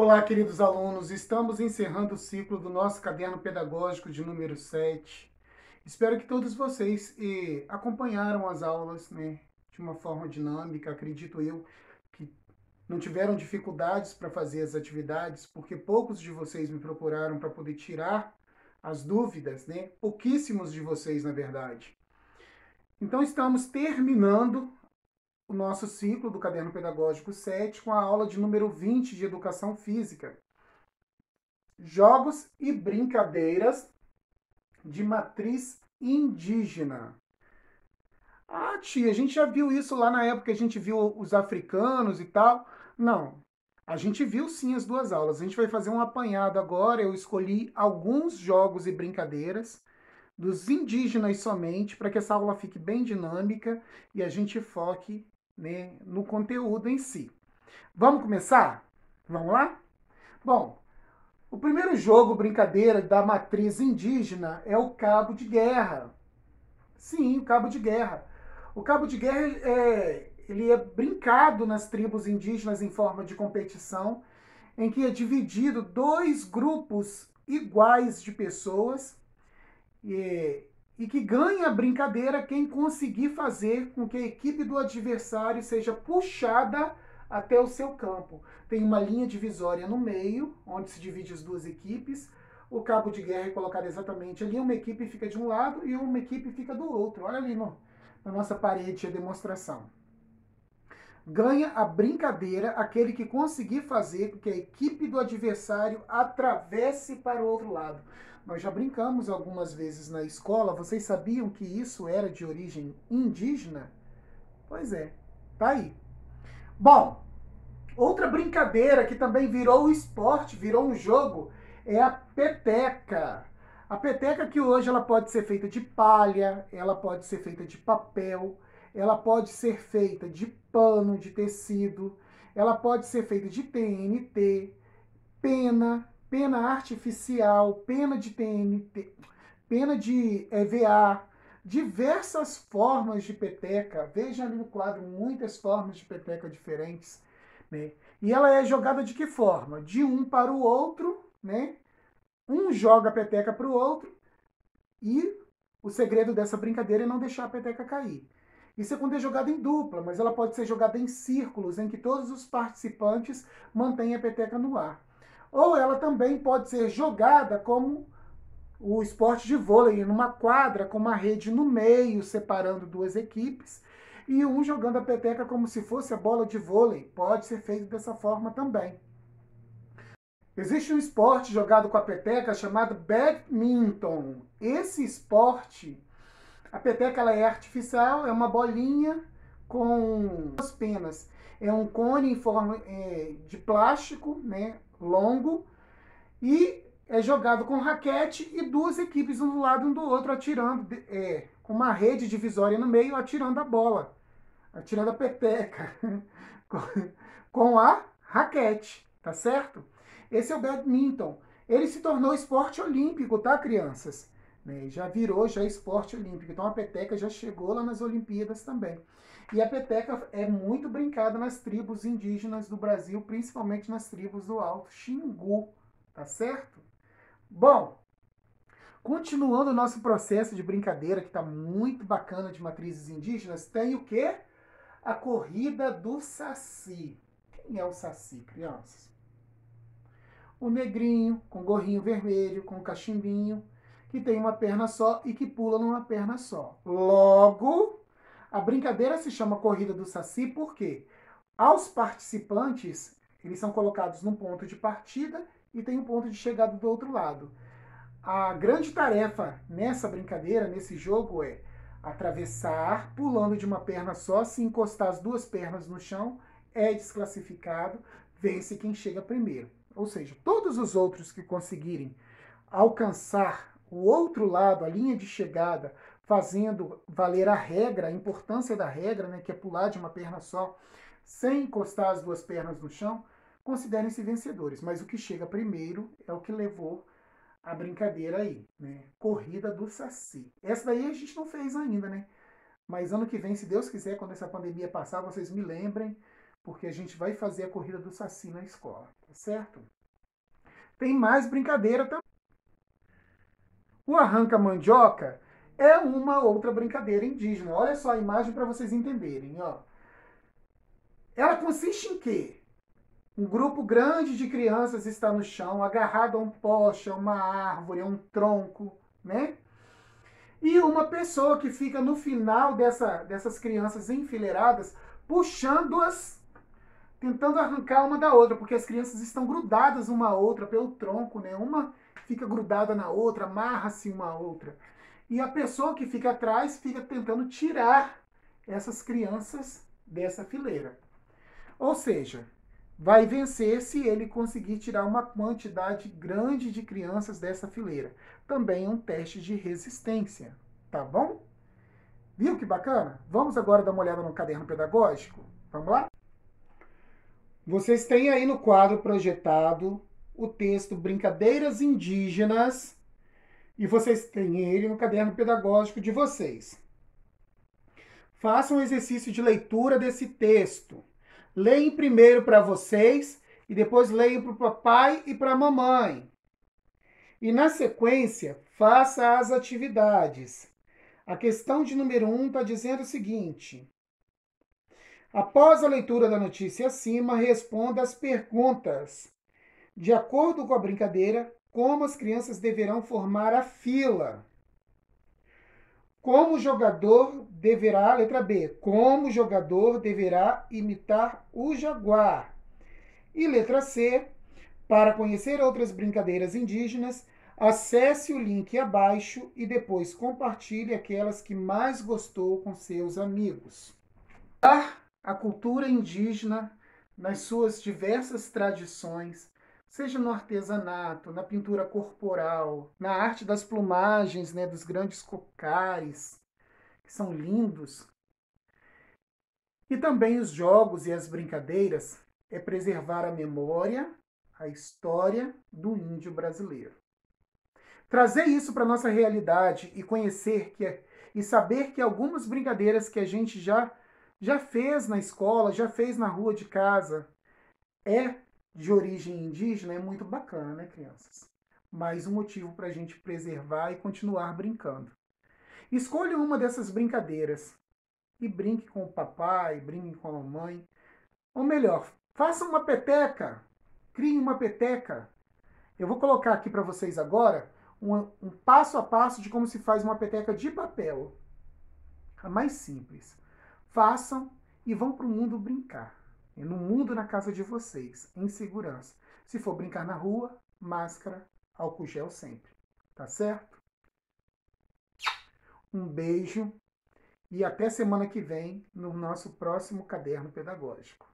Olá, queridos alunos, estamos encerrando o ciclo do nosso caderno pedagógico de número 7. Espero que todos vocês acompanharam as aulas, né, de uma forma dinâmica. Acredito eu que não tiveram dificuldades para fazer as atividades, porque poucos de vocês me procuraram para poder tirar as dúvidas, né? Pouquíssimos de vocês, na verdade. Então, estamos terminando o nosso ciclo do Caderno Pedagógico 7 com a aula de número 20 de Educação Física. Jogos e brincadeiras de matriz indígena. Ah, tia, a gente já viu isso lá na época que a gente viu os africanos e tal. Não, a gente viu sim as duas aulas. A gente vai fazer um apanhado agora. Eu escolhi alguns jogos e brincadeiras dos indígenas somente, para que essa aula fique bem dinâmica e a gente foque, né, no conteúdo em si. Vamos começar? Vamos lá? Bom, o primeiro jogo, brincadeira da matriz indígena é o cabo de guerra. Sim, o cabo de guerra. O cabo de guerra ele é brincado nas tribos indígenas em forma de competição, em que é dividido dois grupos iguais de pessoas e que ganha a brincadeira quem conseguir fazer com que a equipe do adversário seja puxada até o seu campo. Tem uma linha divisória no meio, onde se divide as duas equipes. O cabo de guerra é colocado exatamente ali, uma equipe fica de um lado e uma equipe fica do outro. Olha ali na nossa parede a demonstração. Ganha a brincadeira aquele que conseguir fazer com que a equipe do adversário atravesse para o outro lado. Nós já brincamos algumas vezes na escola. Vocês sabiam que isso era de origem indígena? Pois é, tá aí. Bom, outra brincadeira que também virou esporte, virou um jogo, é a peteca. A peteca que hoje ela pode ser feita de palha, ela pode ser feita de papel, ela pode ser feita de pano, de tecido, ela pode ser feita de TNT, pena artificial, pena de TNT, pena de EVA, diversas formas de peteca. Veja ali no quadro muitas formas de peteca diferentes, né? E ela é jogada de que forma? De um para o outro, né? Um joga a peteca para o outro e o segredo dessa brincadeira é não deixar a peteca cair. Isso é quando é jogada em dupla, mas ela pode ser jogada em círculos, em que todos os participantes mantêm a peteca no ar. Ou ela também pode ser jogada como o esporte de vôlei, numa quadra com uma rede no meio, separando duas equipes, e um jogando a peteca como se fosse a bola de vôlei. Pode ser feito dessa forma também. Existe um esporte jogado com a peteca chamado badminton. Esse esporte, a peteca ela é artificial, é uma bolinha com duas penas. É um cone em forma de plástico, né, longo, e é jogado com raquete e duas equipes um do lado e um do outro atirando, com uma rede divisória no meio, atirando a bola, atirando a peteca com a raquete, tá certo? Esse é o badminton. Ele se tornou esporte olímpico, tá, crianças? Né? Já virou já esporte olímpico. Então a peteca já chegou lá nas Olimpíadas também. E a peteca é muito brincada nas tribos indígenas do Brasil, principalmente nas tribos do Alto Xingu, tá certo? Bom, continuando o nosso processo de brincadeira, que está muito bacana de matrizes indígenas, tem o quê? A corrida do Saci. Quem é o Saci, crianças? O negrinho, com gorrinho vermelho, com cachimbinho, que tem uma perna só e que pula numa perna só. Logo, a brincadeira se chama Corrida do Saci porque aos participantes, eles são colocados num ponto de partida e tem um ponto de chegada do outro lado. A grande tarefa nessa brincadeira, nesse jogo, é atravessar pulando de uma perna só. Se encostar as duas pernas no chão, é desclassificado, vence quem chega primeiro. Ou seja, todos os outros que conseguirem alcançar o outro lado, a linha de chegada, fazendo valer a regra, a importância da regra, né, que é pular de uma perna só, sem encostar as duas pernas no chão, considerem-se vencedores. Mas o que chega primeiro é o que levou a brincadeira aí, né? Corrida do Saci. Essa daí a gente não fez ainda, né? Mas ano que vem, se Deus quiser, quando essa pandemia passar, vocês me lembrem, porque a gente vai fazer a corrida do Saci na escola, tá certo? Tem mais brincadeira também. O arranca-mandioca é uma outra brincadeira indígena. Olha só a imagem para vocês entenderem. Ó. Ela consiste em quê? Um grupo grande de crianças está no chão, agarrado a um poste, a uma árvore, a um tronco, né? E uma pessoa que fica no final dessas crianças enfileiradas, puxando-as, tentando arrancar uma da outra, porque as crianças estão grudadas uma à outra pelo tronco, né? Uma fica grudada na outra, amarra-se uma à outra. E a pessoa que fica atrás fica tentando tirar essas crianças dessa fileira. Ou seja, vai vencer se ele conseguir tirar uma quantidade grande de crianças dessa fileira. Também é um teste de resistência, tá bom? Viu que bacana? Vamos agora dar uma olhada no caderno pedagógico? Vamos lá? Vocês têm aí no quadro projetado o texto Brincadeiras Indígenas e vocês têm ele no caderno pedagógico de vocês. Façam um exercício de leitura desse texto. Leem primeiro para vocês e depois leiam para o papai e para a mamãe. E na sequência, faça as atividades. A questão de número 1 está dizendo o seguinte: após a leitura da notícia acima, responda as perguntas. De acordo com a brincadeira, como as crianças deverão formar a fila? Como o jogador deverá, letra B, como o jogador deverá imitar o jaguar? E letra C, para conhecer outras brincadeiras indígenas, acesse o link abaixo e depois compartilhe aquelas que mais gostou com seus amigos. A cultura indígena nas suas diversas tradições, seja no artesanato, na pintura corporal, na arte das plumagens, né, dos grandes cocares, que são lindos, e também os jogos e as brincadeiras, é preservar a memória, a história do índio brasileiro. Trazer isso para a nossa realidade e conhecer e saber que algumas brincadeiras que a gente já fez na escola, já fez na rua de casa, é de origem indígena, é muito bacana, né, crianças? Mais um motivo para a gente preservar e continuar brincando. Escolha uma dessas brincadeiras e brinque com o papai, brinque com a mamãe. Ou melhor, faça uma peteca, crie uma peteca. Eu vou colocar aqui para vocês agora um passo a passo de como se faz uma peteca de papel. A mais simples. Façam e vão para o mundo brincar. No mundo, na casa de vocês, em segurança. Se for brincar na rua, máscara, álcool gel sempre. Tá certo? Um beijo e até semana que vem no nosso próximo caderno pedagógico.